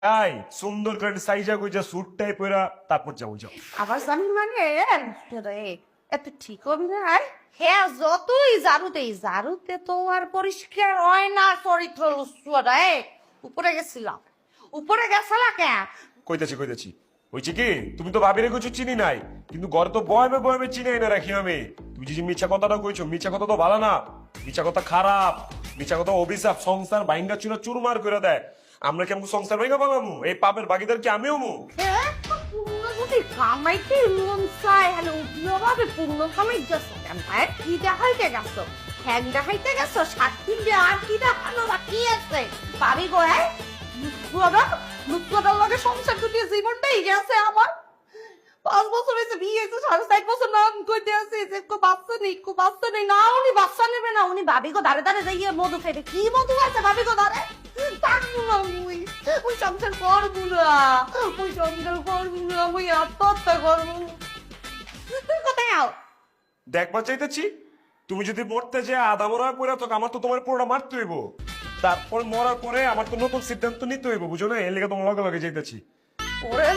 এই সুন্দর করে সাইজা কইজা স্যুটটাই পরা তারপর যাও যাও। আবার জানি মানে রে এত ঠিক হবে না হ্যাঁ যতই ঝাড়ুতে তো আর পরিষ্কার হয় না চরিত্র লুচুয়াটা উপরে গেছিলাম উপরে গেছিলা কেন কইতেছি হইছে কি তুমি তো ভাবিরে কিছু চিনি নাই, কিন্তু ঘরে তো বয়মে বয়মে চিনাই না রাখি আমি। তুমি যে মিছা কথাটা কইছো, মিছা কথা তো ভালো না, মিছা কথা খারাপ, মিছা কথা অভিশাপ, সংসার ভাঙ্গা চুরা চুরমার করে দেয়। আমরা কেমন সংসার ভাঙ্গা পাবামু? এই পাপের ভাগিদার কি আমিও মু? হ্যাঁ পূর্ণ যদি কামাইতে মন চায় হলে উগ্রভাবে পূর্ণ কামাই যাচ্ছে কেন হ্যাঁ কি দেখাইতে গেছো ঠ্যাং দেখাইতে গেছো সাক্ষী দিয়ে আর কি দেখানো বাকি আছে পারি গো লুচুয়াটার লগে সংসার দুটিয়ে জীবনটাই গেছে আমার 5 বছর হয়েছে বিয়ে হয়েছে 6.5 বছর নাম করতে আছে যে বাচ্চা নেই না উনি বাচ্চা নেবে না উনি ভাবি গো দাঁড়ে দাঁড়ে যাইয়ে মধু খাইবে কি মধু আছে ভাবি গো দাঁড়ে থাকবো না ওই সংসার করবো না ওই আত্মহত্যা করবো কোথায় আও দেখবার চাইতেছি তুমি যদি মরতে যে আধা মরা করে তো আমার তো তোমার পুরোটা মারতে হইব। তারপর মরার পরে আমার তো নতুন সিদ্ধান্ত নিতে হইব, বুঝো না? এর লেগে তোমার লগে লগে যাইতেছি। ওরে